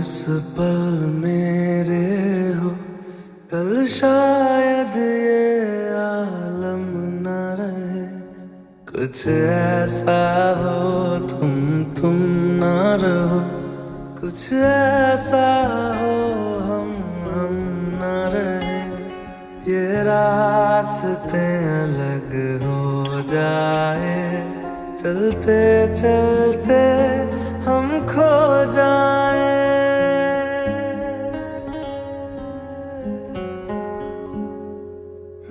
इस पल मेरे हो, कल शायद ये आलम न रहे। कुछ ऐसा हो तुम न रहो, कुछ ऐसा हो हम न रहे। ये रास्ते अलग हो जाए, चलते चलते हम खो जाए।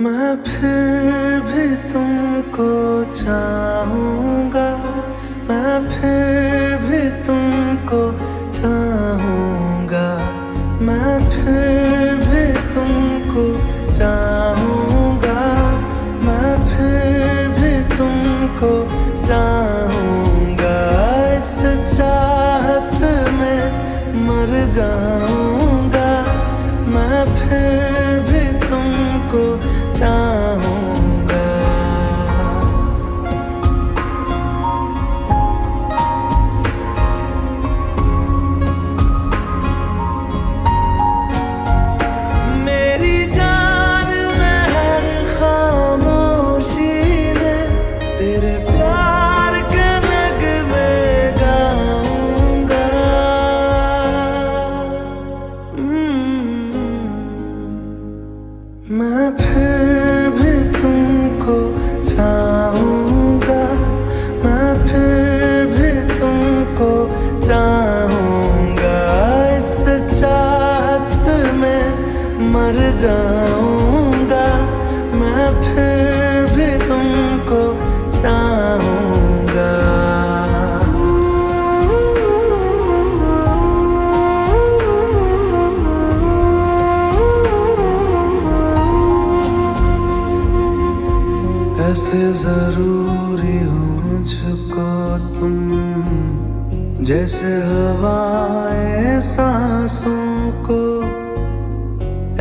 मैं फिर भी तुमको चाहूँगा, मैं फिर भी तुमको चाहूँगा, मैं फिर भी तुमको चाहूँगा, मैं फिर भी तुमको चाहूँगा। इस चाहत में मर जाऊँगा, मैं फिर भी तुमको चाहूँगा। मेरी जान में हर खामोशी में तेरे प्यार के नगमे गाऊंगा। मैं फिर भी तुमको चाहूँगा, मैं फिर भी तुमको चाहूँगा। इस चाहत में मर जाऊँगा, मैं फिर भी तुमको चाहूँगा। ऐसे जरूरी हो मुझको तुम, जैसे हवाएं सांसों को।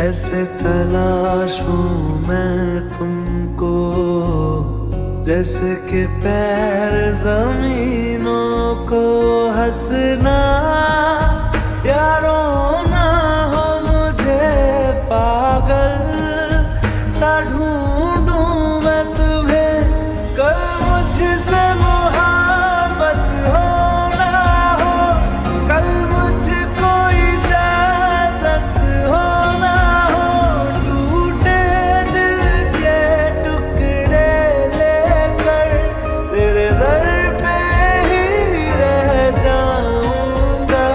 ऐसे तलाशूं मैं तुमको, जैसे कि पैर जमीनों को। हंसना या रोना हो मुझे पागल सा ढूंढूं मैं तुम्हें। कल मुझसे मोहब्बत हो ना हो, कल मुझको इजाजत हो ना हो। टूटे दिल के टुकड़े लेकर तेरे दर पे ही रह जाऊंगा।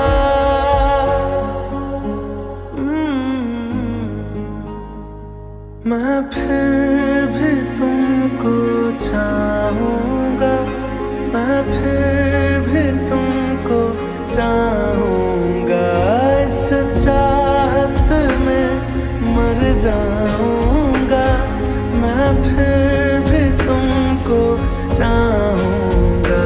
मैं फिर भी तुमको चाहूँगा, मैं फिर भी तुमको चाहूँगा। इस चाहत में मर जाऊँगा, मैं फिर भी तुमको चाहूँगा।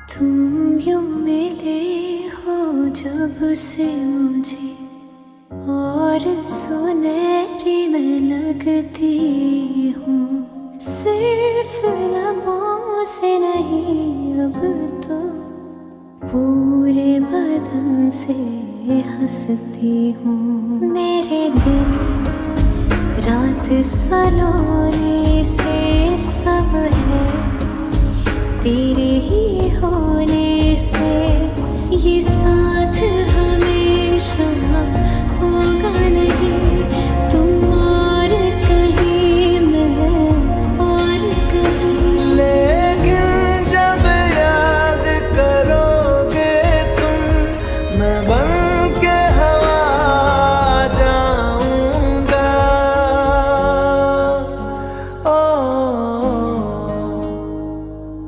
तुम यूं मिले हो जब से मुझे, और सुनहरी मैं लगती हूँ। सिर्फ लबों से नहीं अब तो पूरे बदन से हंसती हूँ। मेरे दिन रात सलोने से सब है तेरे ही होने से। ये साथ हमेशा होगा नहीं, तुम और कहीं मैं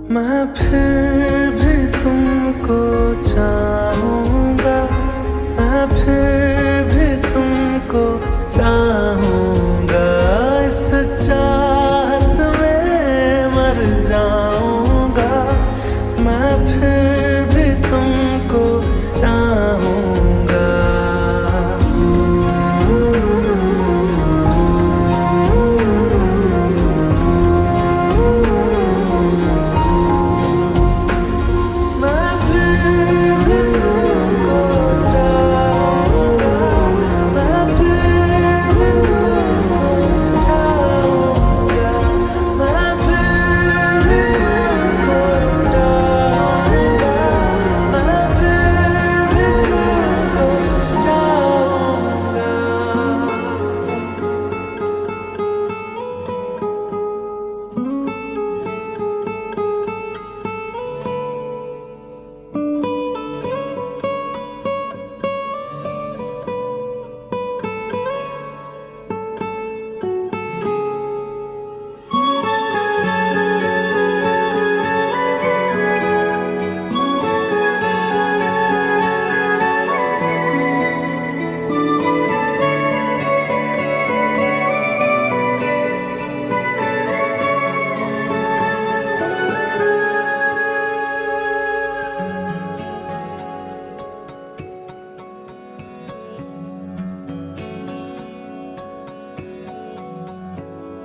मैं फिर भी तुमको चाहूँगा, मैं फिर भी तुमको चाहूँगा, इस चाहत में मर जाऊँगा, मैं फिर भी तुमको चाहूँगा।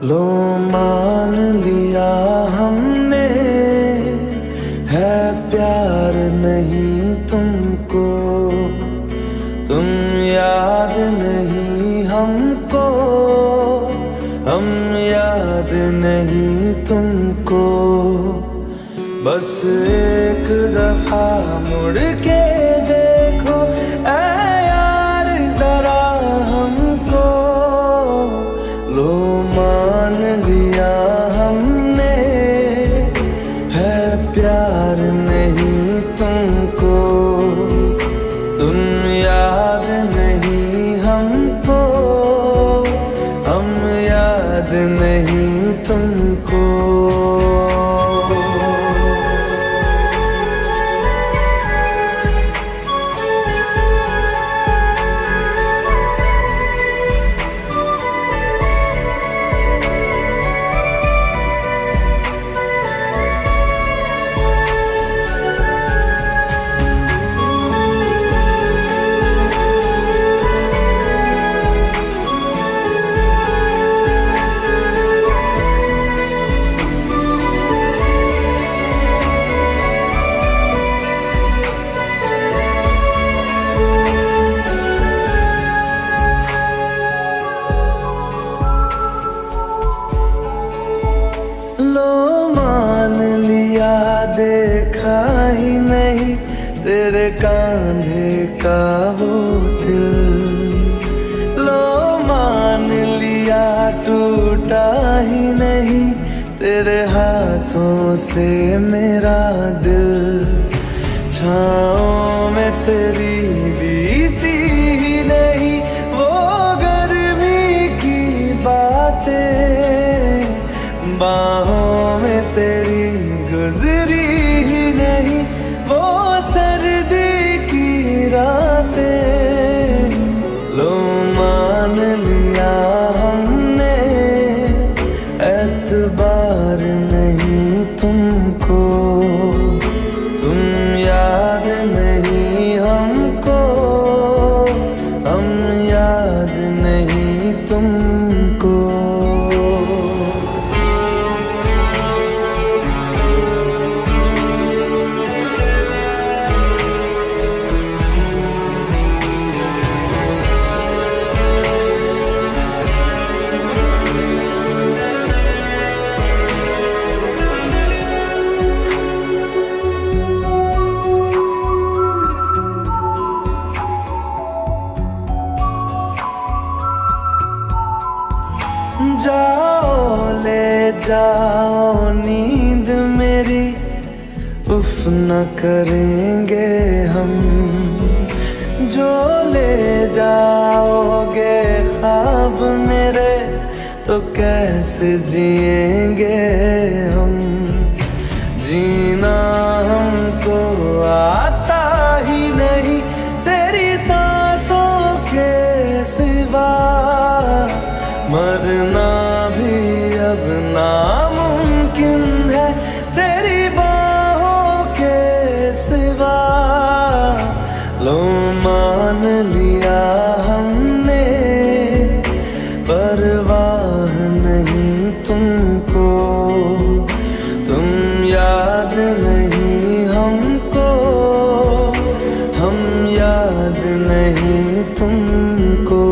लो मान लिया हमने, है प्यार नहीं तुमको, तुम याद नहीं हमको, हम याद नहीं तुमको। बस एक दफा मुड़ के देखो ऐ यार जरा हमको, लो मान लिया हमने, है प्यार नहीं तुमको, तुम याद नहीं हमको, हम याद नहीं तुमको। देखा ही नहीं तेरे कांधे का वो दिल, लो मान लिया टूटा ही नहीं तेरे हाथों से मेरा दिल। छाँव में तेरी बीती ही नहीं वो गर्मी की बातें, बाहों में तेरी गुजरी ही नहीं वो सर्दी की रातें। लो मान लिया हमने, एतबार नहीं तुमको, तुम याद नहीं हमको, हम याद नहीं तुमको। जाओ ले जाओ नींद मेरी, उफ न करेंगे हम, जो ले जाओगे ख्वाब मेरे तो कैसे जिएंगे हम। जी लो मान लिया हमने, परवाह नहीं तुमको, तुम याद नहीं हमको, हम याद नहीं तुमको।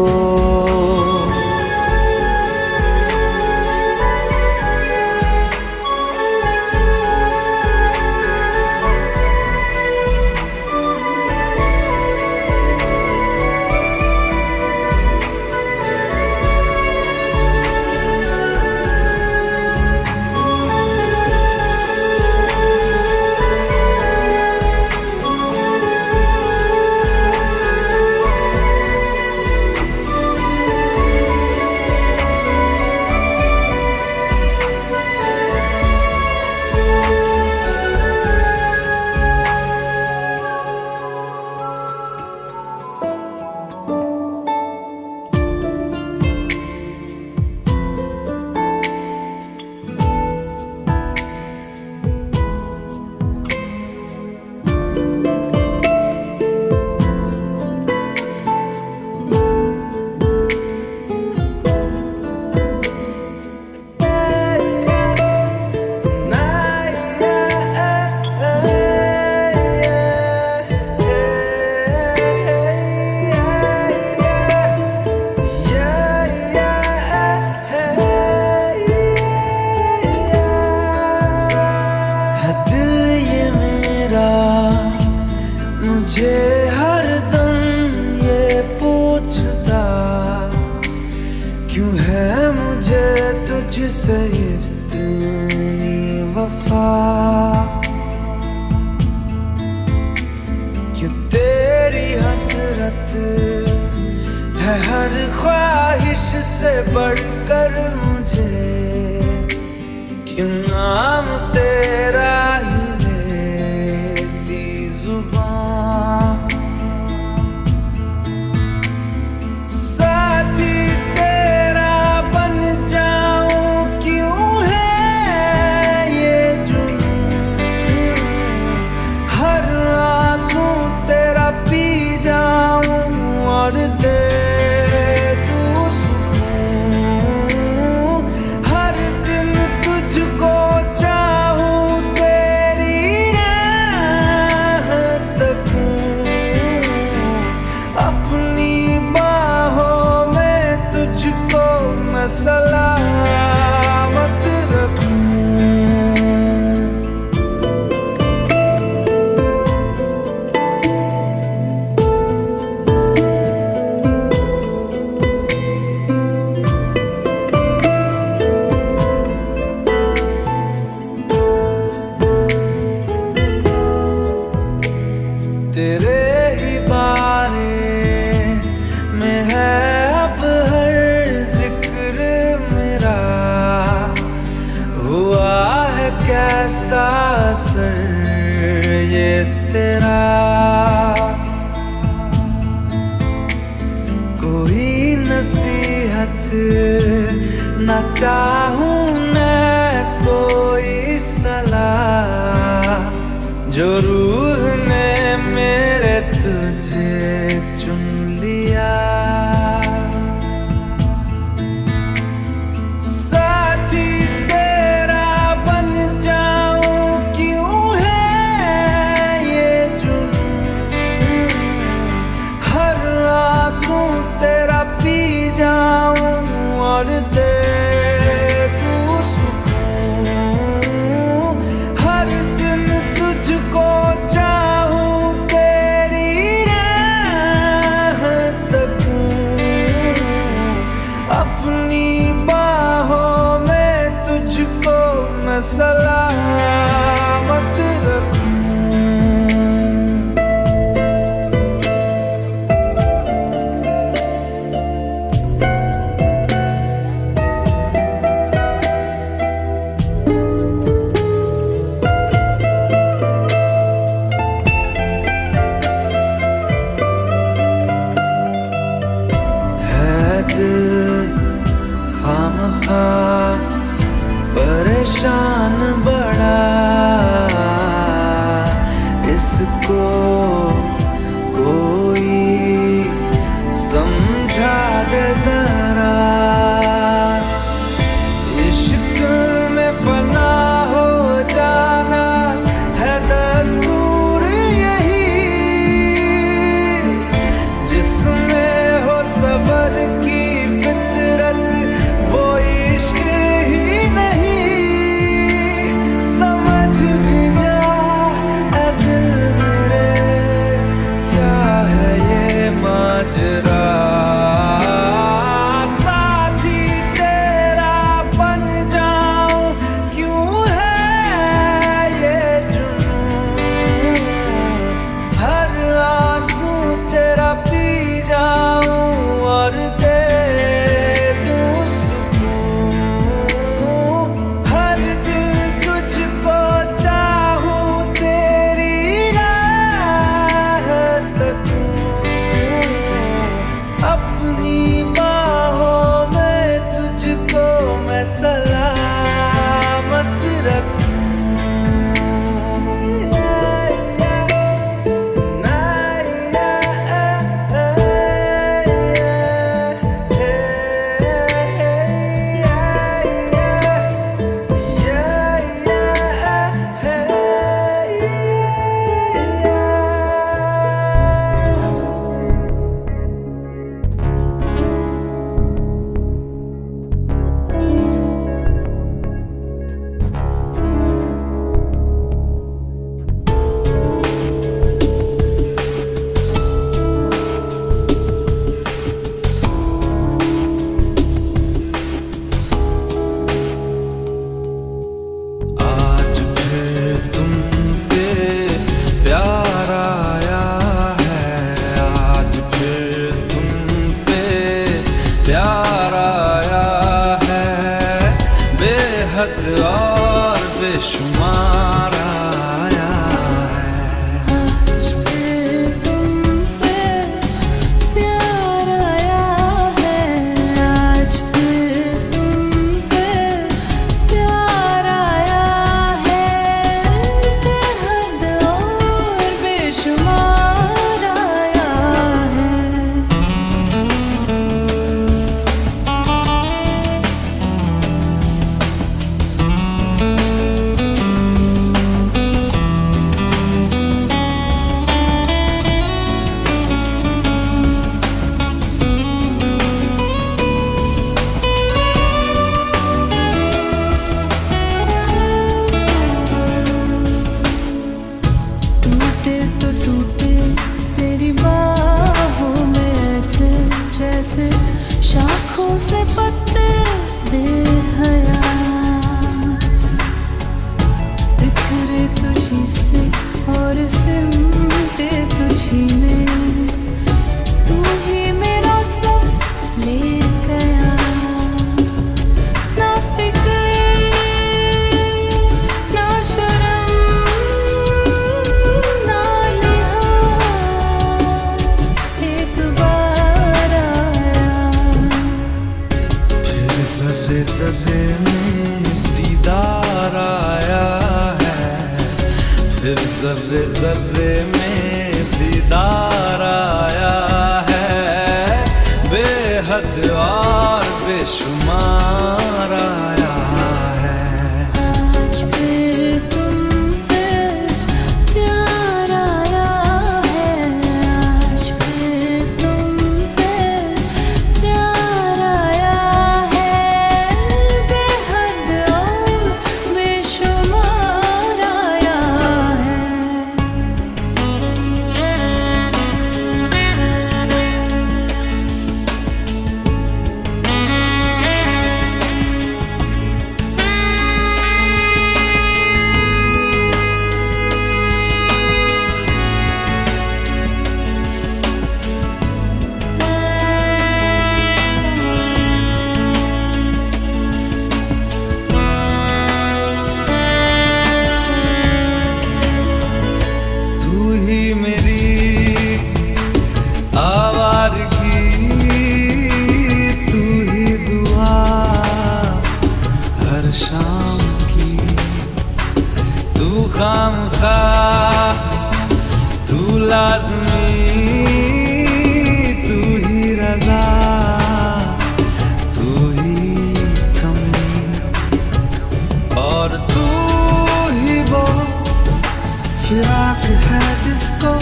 मुझे हरदम ये पूछता, क्यों है मुझे तुझसे इतनी वफा, क्यों तेरी हसरत है हर ख्वाहिश से बढ़कर मुझे, क्यों नाम तेरा ही लेती जुबान, साथी तेरा बन जाऊं क्यों है ये जुनून, हर आंसू तेरा पी जाऊं और दे तू सुकून, हर दिन तुझको चाहूं तेरी राह तकूं, अपनी बाहों में तुझको मैं सलामत रखूं। तेरे ही बारे में है अब हर जिक्र मेरा, हुआ है कैसा असर ये तेरा, कोई नसीहत न चाहूं मैं कोई सलाह, जो रूह ने मेरे तुझे चुन लिया, साथी तेरा बन जाऊं क्यों है ये जुनून, हर आंसू तेरा पी जाऊं और दे तू सुकून, हर दिन तुझको हाथों से पत्ते बेहया बिखरे तुझी से और सिमटे तुझी में, तू ही मेरा सब ले गया। ना फिक्र ना शर्म ना लिहाज, एक बार आया। फिर जर्रे जर्रे में दीदार आया है, फिर जर्रे जर्रे में दीदार आया है, बेहद और बेशुमार आया है। आज फिर तुम पे प्यार आया है, आज फिर तुम पे प्यार आया है, बेहद और बेशुमार आया है। तू ही मेरी आवारगी, तू ही दुआ हर शाम की, तू खामख्वाह तू लाज़मी, तू ही रज़ा तू ही कमी, और तू ही वो फिराक है जिसको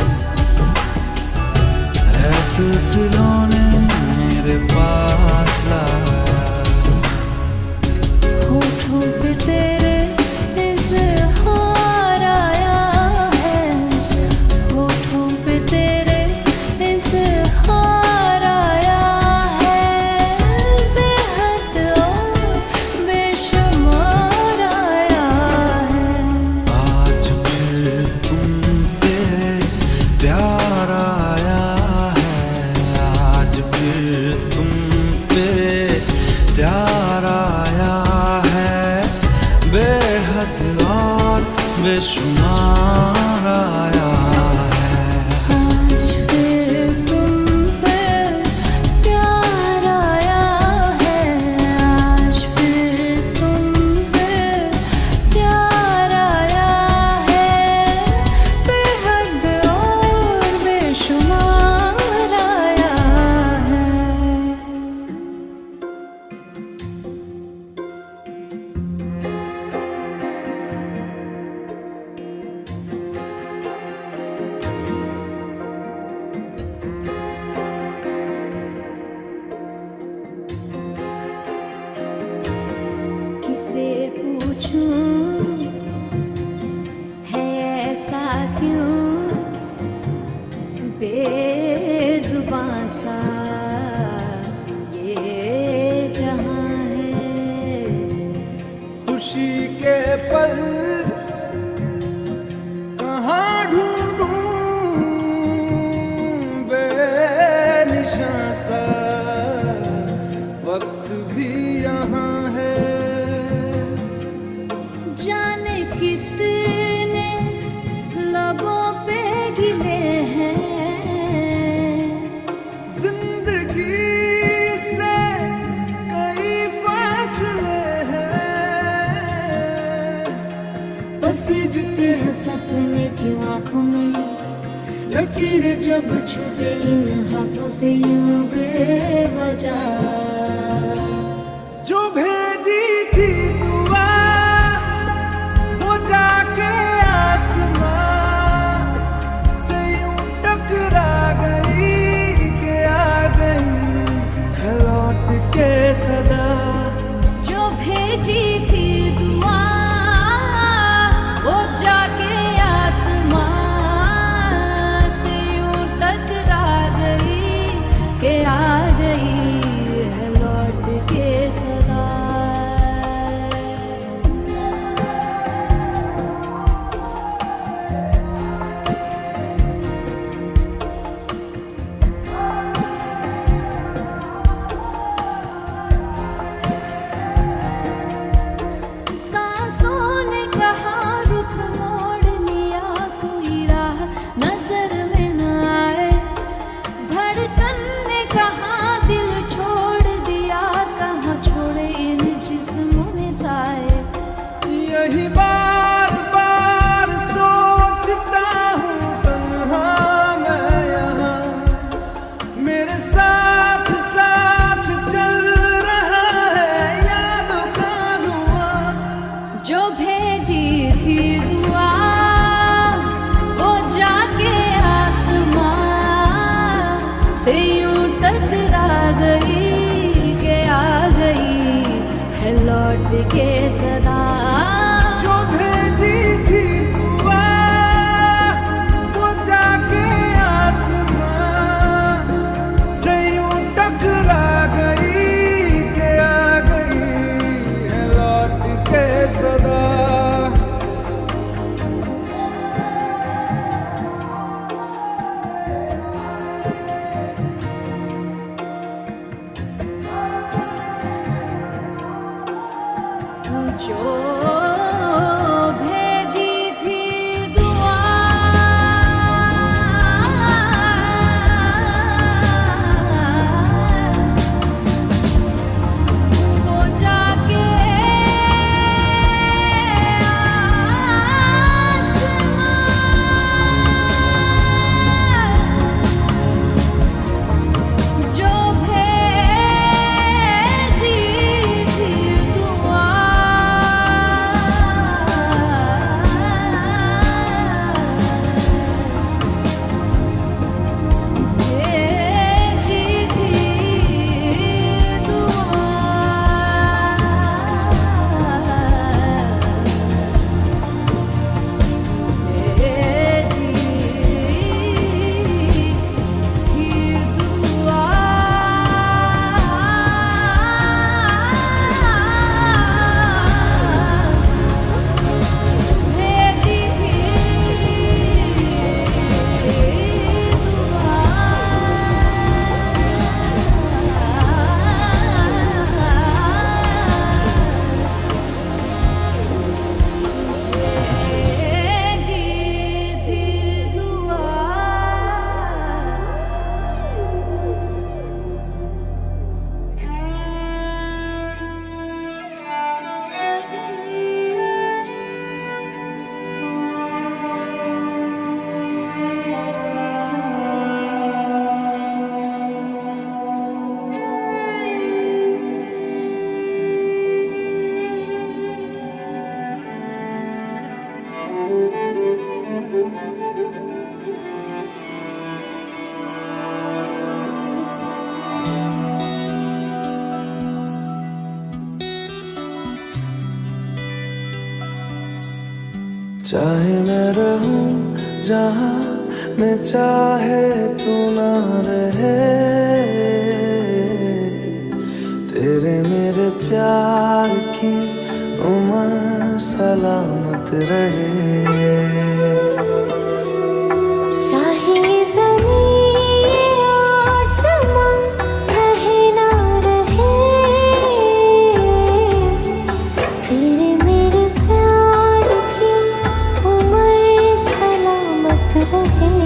है सिलसिलों ने मेरे पास लाया। होठों पे तेरे इज़हार आया है, होठों पे तेरे इज़हार आया है, बेहद और बेशुमार आया है। आज फिर तुम पे प्यार आया है, आज फिर तुम पे प्यार आया है, बेहद और बेशुमार आया है। आज फिर तुम पे प्यार आया है, आज फिर तुम पे प्यार आया है, बेहद और बेशुमार आया है। किसे पूछूं है ऐसा क्यों बेजुबां सा ये जहां है। खुशी के पल कहाँ ढूंढूं, बेनिशां सा वक्त भी यहाँ है। जाने कितने लबों पे गिले हैं, जिंदगी से कई फासले हैं, बस जिते हैं सपने की आंखों में, लकीरें जब छूटे इन हाथों से यूं बेवजह। जो भेजी थी दुआ वो जाके आसमां से यूं टकरा गई कि आ गई है लौट के सदा। जो भेजी थी दुआ वो जाके आसमां से यूं टकरा गई कि आ गई है खुद के सदा जो भेजी थी दुआ वो जाके आसमां से यूं टकरा गई के आ गई है लौट के सदा। जो भेजी थी दुआ वो जाके आसमां जो भेजी थी दुआ भेजी थी दुआ चाहे मैं रहूं जहां मैं चाहे तू ना रहे, तेरे मेरे प्यार की उम्र सलामत रहे। चाहे ज़मीन आसमां रहे ना रहे, तेरे मेरे प्यार की उम्र सलामत रहे।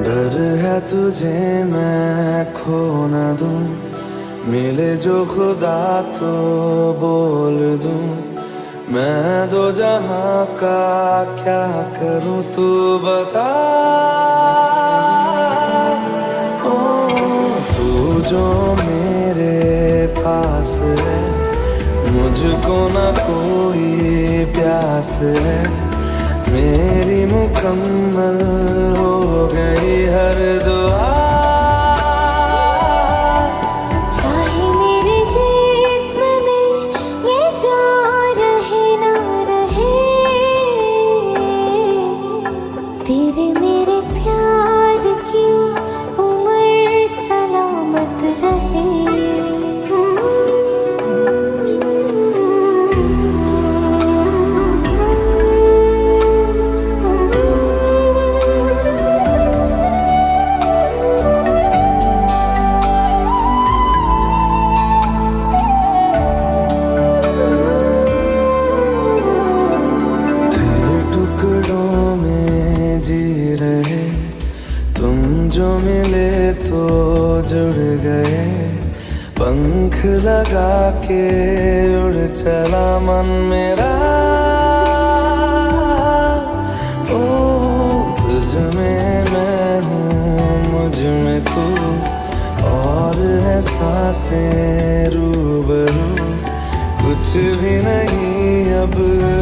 डर है तुझे मैं खो न दूं, मिले जो खुदा तो बोल दूं। मैं दो जहां का क्या करूं तू बता। ओ तू जो मेरे पास है मुझको न कोई प्यास है, मेरी मुकम्मल हो गई हर दुआ। चाहे मेरे जिस्म में ये जान रहे ना रहे, तेरे मेरे प्यार की उम्र सलामत रहे। जो मिले तो जुड़ गए, पंख लगा के उड़ चला मन मेरा। ओ तुझ में मैं हूँ, मुझ में तू, और है सांसें रूबरू। कुछ भी नहीं अब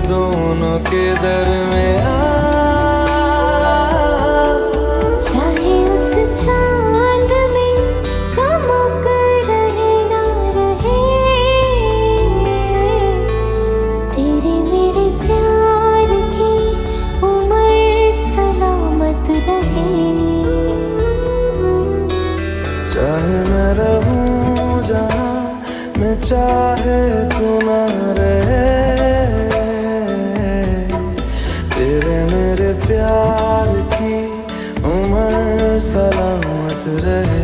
दोनों के दरमियां। चाहे उस चांद में चमक रहे ना रहे, तेरे मेरे प्यार की उम्र सलामत रहे। चाहे मैं रहूं जहां मैं चाहे तू ना रहे, तेरे मेरे प्यार की उम्र सलामत रहे।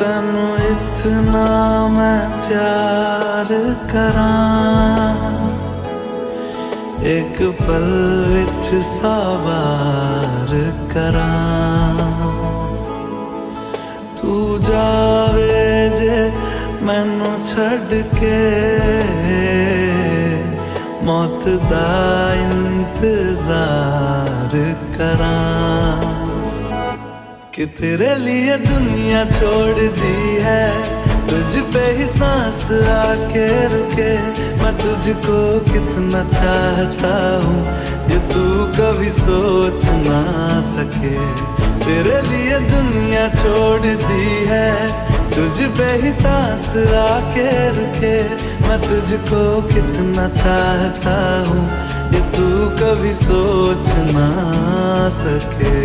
तैनू इतना मैं प्यार करां, एक पल विच सावार करां। तू जावे जे मैनू छड़ के, मौत दा इंतजार करां। कि तेरे लिए दुनिया छोड़ दी है, तुझ पे ही सांस आके रुके। मैं तुझको कितना चाहता हूँ ये तू कभी सोच ना सके। तेरे लिए दुनिया छोड़ दी है, तुझ पे ही सांस आके रुके। मैं तुझको कितना चाहता हूँ ये तू कभी सोच ना सके।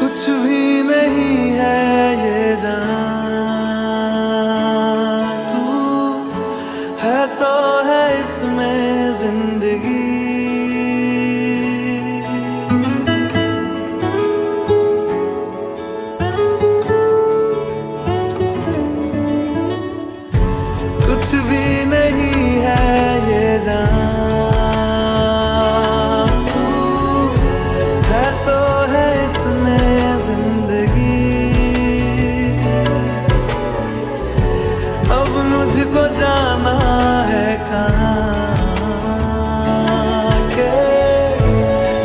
कुछ भी नहीं है ये जान, तू है तो है इसमें जिंदगी। कुछ भी नहीं है ये जान, तू है तो है इसमें जिंदगी। अब मुझको जाना है कहाँ के,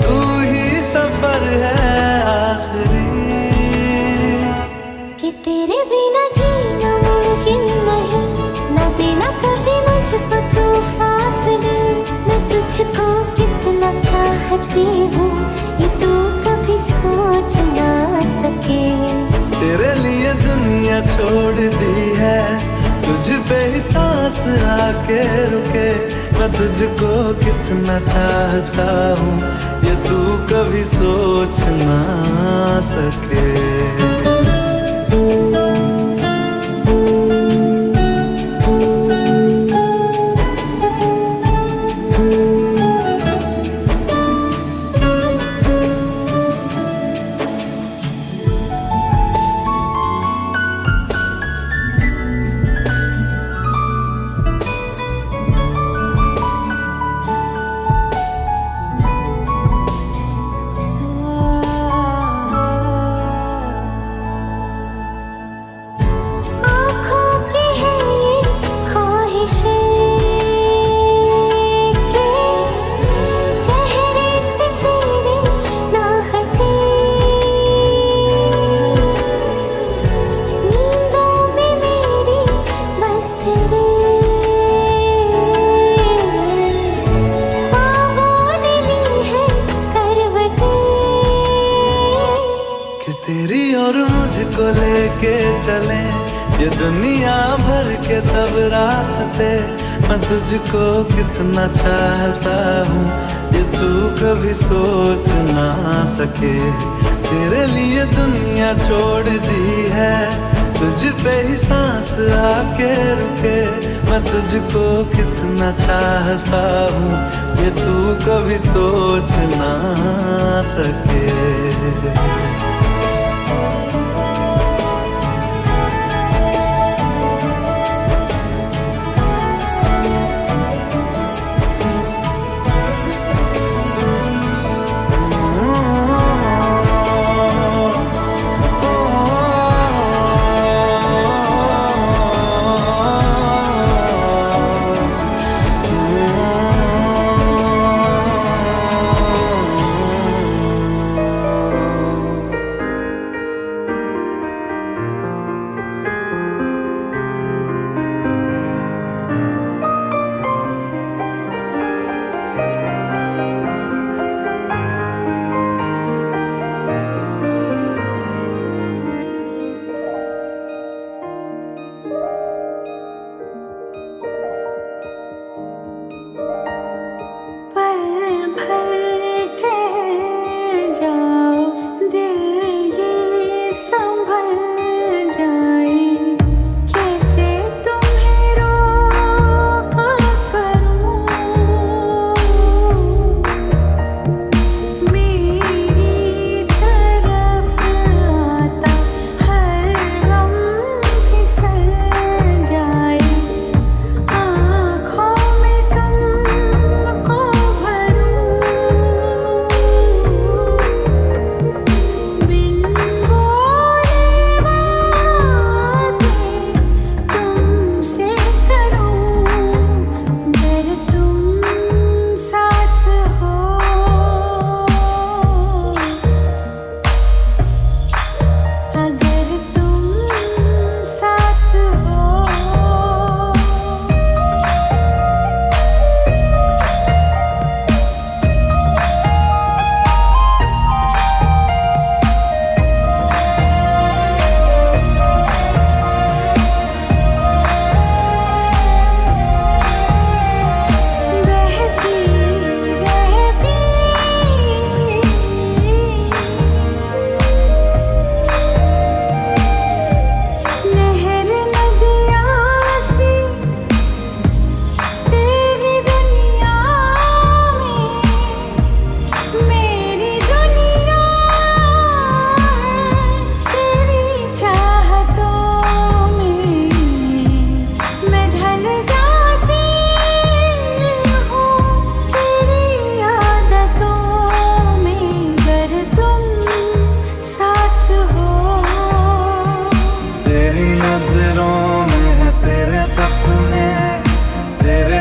तू ही सफर है आखिरी। कि तेरे बिना जीना मुमकिन नहीं, न देना कभी मुझको तू फासले। मैं तुझको कितना चाहती हूँ ये तू कभी सोच ना सके। तेरे लिए दुनिया छोड़ दी है, तुझ पे ही सांस आके रुके। मैं तुझको कितना चाहता हूँ ये तू कभी सोच ना सके। चले ये दुनिया भर के सब रास्ते। मैं तुझको कितना चाहता हूँ ये तू कभी सोच ना सके। तेरे लिए दुनिया छोड़ दी है, तुझ पे ही सांस आके रुके। मैं तुझको कितना चाहता हूँ ये तू कभी सोच ना सके।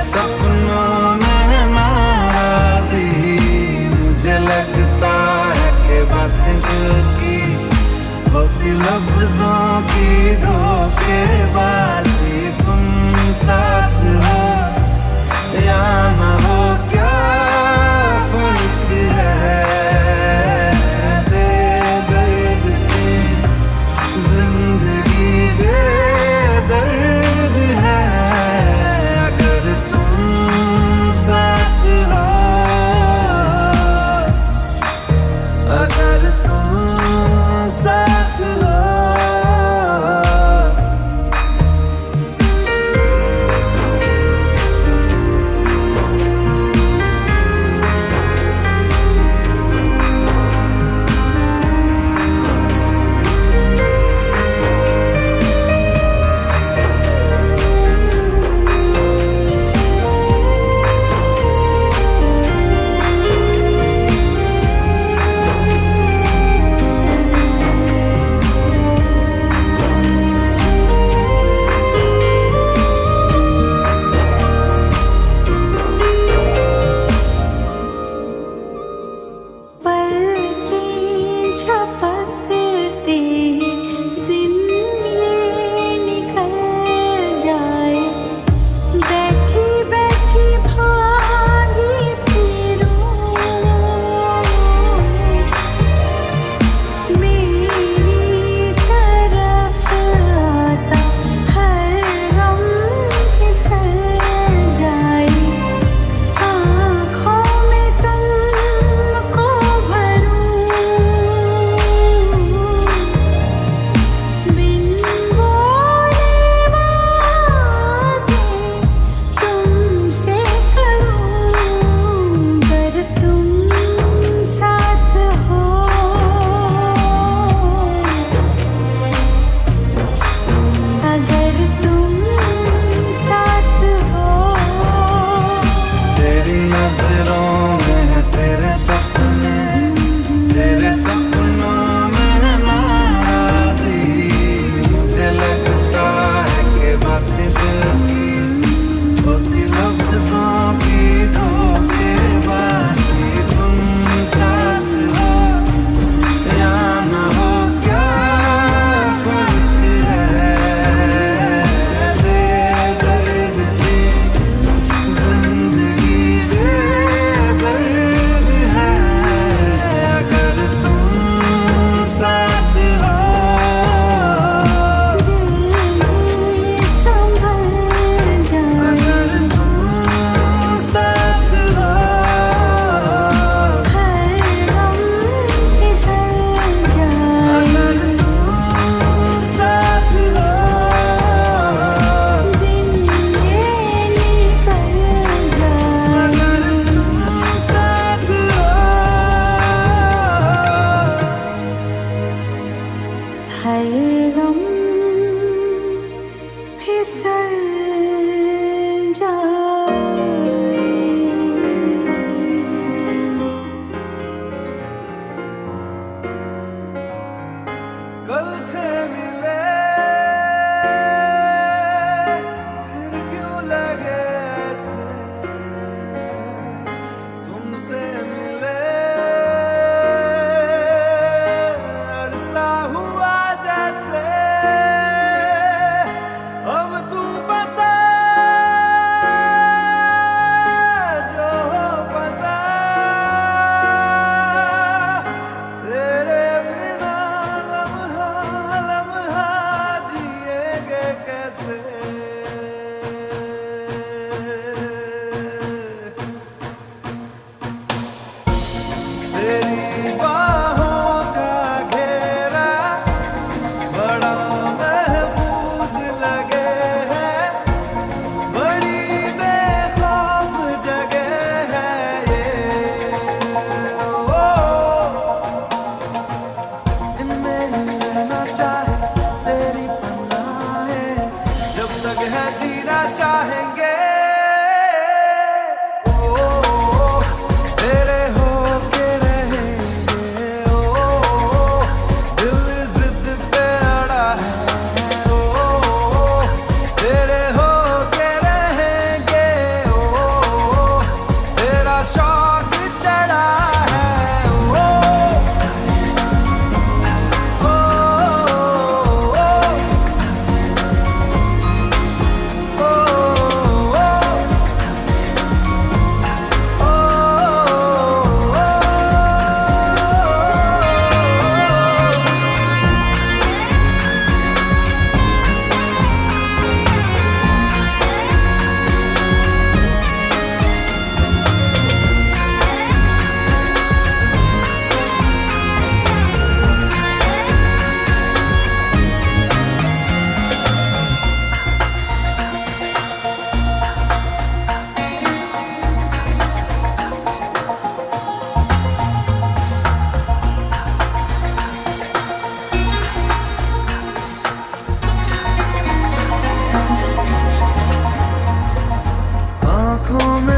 सपनों में नाराज़ी, मुझे लगता है कि बातें दिल की होती लफ्जों की धोखेबाजी। तुम साथ हो या ना हो क्या फर्क है, बेदर्द थी जिंदगी बेदर्द है। अगर तुम साथ हो, अगर तुम साथ हो।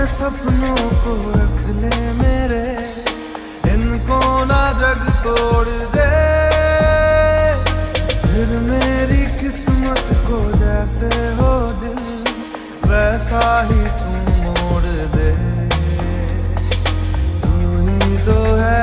सपनों को रख ले मेरे, इनको ना जग तोड़ दे। फिर मेरी किस्मत को जैसे हो दिल, वैसा ही तू मोड़ दे। तू ही तो है